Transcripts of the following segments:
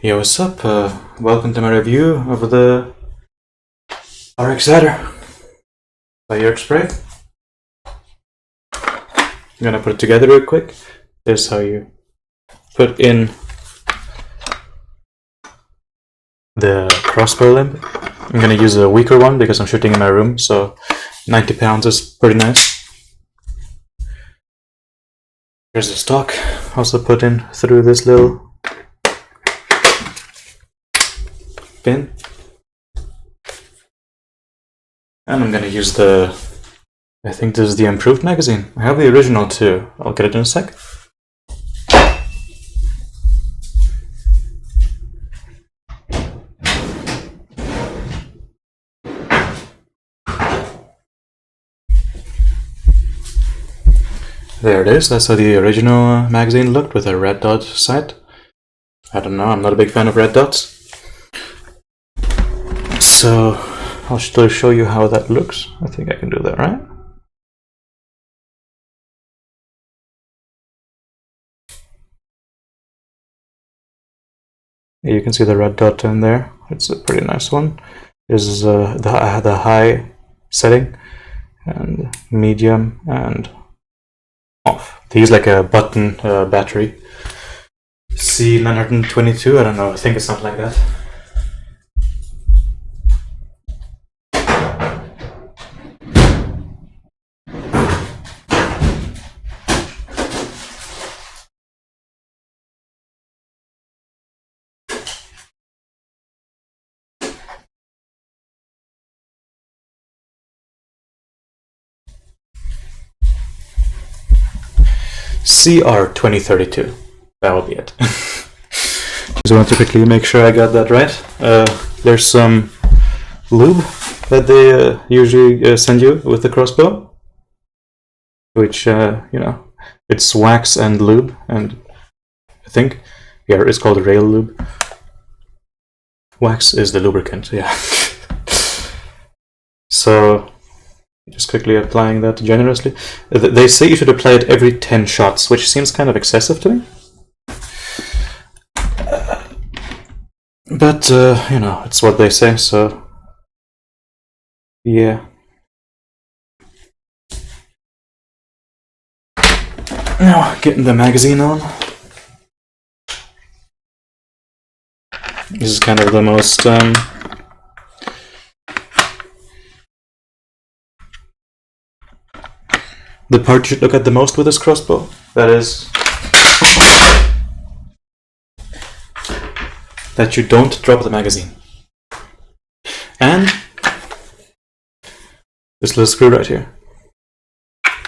Yo, what's up? Welcome to my review of the RX Adder by Joerg Sprave. I'm gonna put it together real quick. This is how you put in the crossbow limb. I'm gonna use a weaker one because I'm shooting in my room, so 90 pounds is pretty nice. Here's the stock, also put in through this little pin. And I'm gonna use I think this is the improved magazine. I have the original too. I'll get it in a sec. There it is. That's how the original magazine looked with a red dot sight. I don't know, I'm not a big fan of red dots. So I'll still show you how that looks. I think I can do that, right? You can see the red dot in there. It's a pretty nice one. This is the high setting, and medium, and off. They use like a button battery. C922, I don't know, I think it's something like that. CR2032. That will be it. Just want to quickly make sure I got that right. There's some lube that they usually send you with the crossbow, which it's wax and lube, and I think it's called rail lube. Wax is the lubricant, yeah. So just quickly applying that generously. They say you should apply it every 10 shots, which seems kind of excessive to me. But, it's what they say, so yeah. Now, getting the magazine on. This is kind of the most the part you should look at the most with this crossbow. That is that you don't drop the magazine. And this little screw right here. I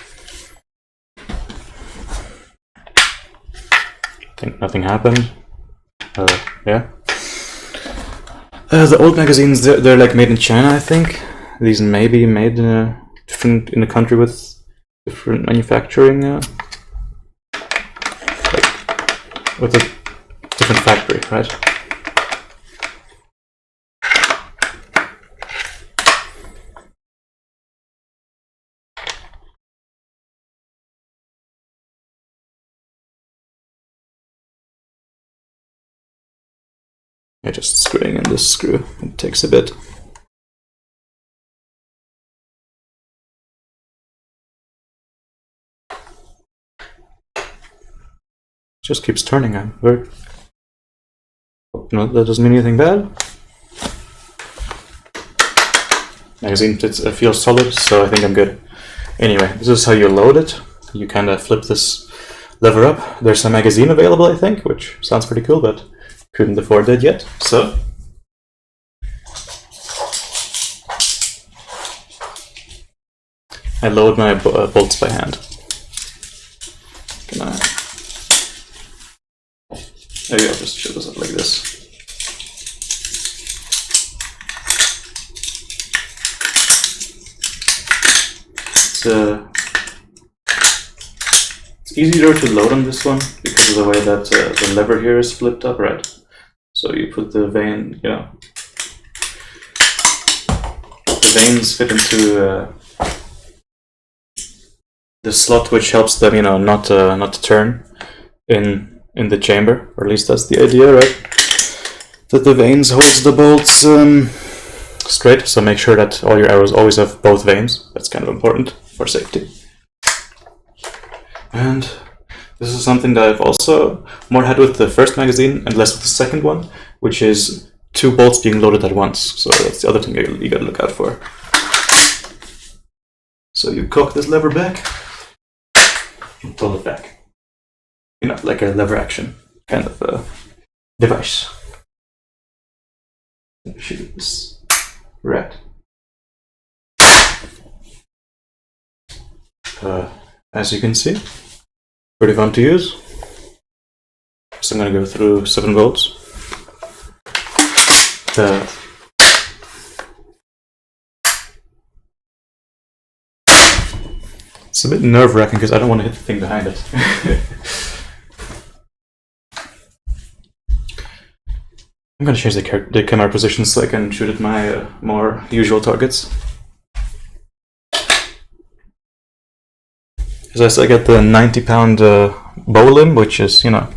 think nothing happened. Yeah. The old magazines, they're like made in China, I think. These may be made in a country with different manufacturing, like with a different factory, right? Yeah, just screwing in this screw. It takes a bit. Just keeps turning. No, that doesn't mean anything bad. Magazine feels solid, so I think I'm good. Anyway, this is how you load it. You kind of flip this lever up. There's a magazine available, I think, which sounds pretty cool, but couldn't afford that yet. So I load my bolts by hand. Maybe I'll just show this up like this. It's easier to load on this one because of the way that the lever here is flipped up, right? So you put the vein, the veins fit into the slot, which helps them, not to turn in the chamber, or at least that's the idea, right? that the vanes holds the bolts straight, so make sure that all your arrows always have both vanes. That's kind of important for safety. And this is something that I've also more had with the first magazine and less with the second one, which is 2 bolts being loaded at once. So that's the other thing you gotta look out for. So you cock this lever back and pull it back. You know, like a lever action kind of device. Shoot this rat. As you can see, pretty fun to use. So I'm gonna go through 7 volts. It's a bit nerve-wracking because I don't want to hit the thing behind it. I'm gonna change the camera position so I can shoot at my more usual targets. As I get the 90-pound bow limb, which is, you know,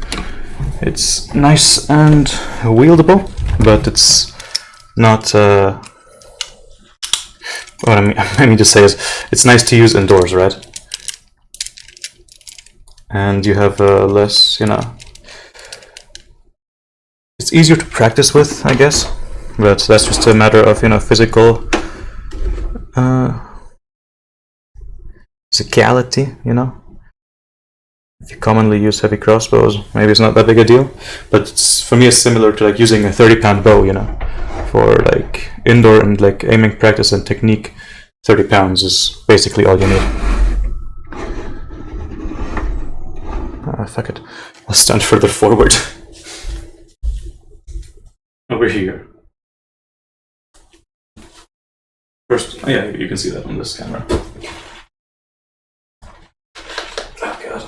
it's nice and wieldable, but it's not. What I mean to say is, it's nice to use indoors, right? And you have less, you know. It's easier to practice with, I guess, but that's just a matter of, you know, physical physicality, you know. If you commonly use heavy crossbows, maybe it's not that big a deal, but for me it's similar to like using a 30-pound bow, you know, for like indoor and like aiming practice and technique. 30 pounds is basically all you need. Fuck it, I'll stand further forward. Over here. First, oh yeah, you can see that on this camera. Oh god.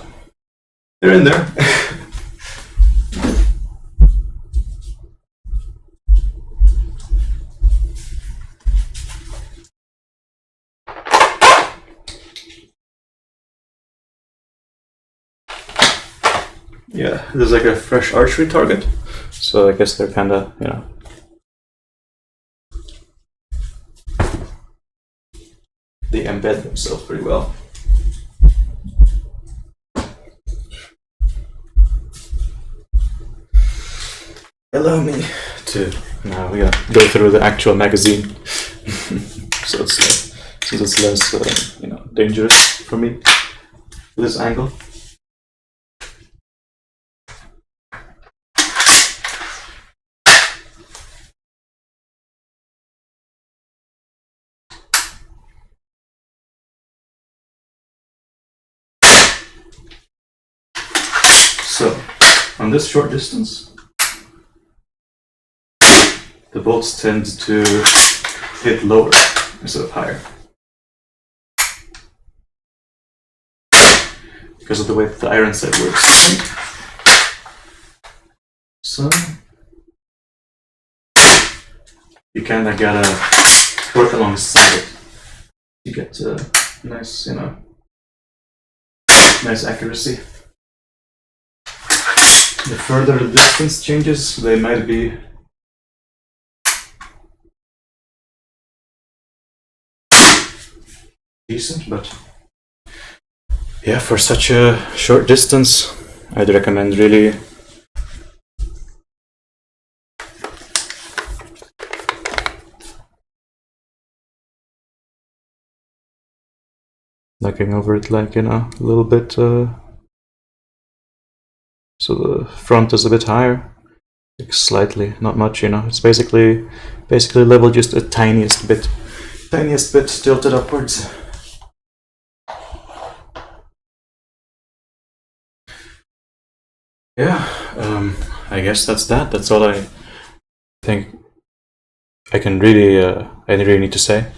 They're in there. Yeah, there's like a fresh archery target, so I guess they're kinda, you know. They embed themselves pretty well. Allow me to now go through the actual magazine, so it's less you know, dangerous for me. This angle. So, on this short distance, the bolts tend to hit lower instead of higher. Because of the way that the iron sight works, I think. So, you kinda gotta work alongside it. You get nice, you know, nice accuracy. The further the distance changes, they might be decent, but yeah, for such a short distance, I'd recommend really looking over it, like, you know, a little bit so the front is a bit higher, like slightly, not much, you know. It's basically level just a tiniest bit tilted upwards. Yeah, I guess that's that. That's all I think I really need to say.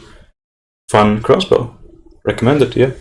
Fun crossbow. Recommend it, yeah.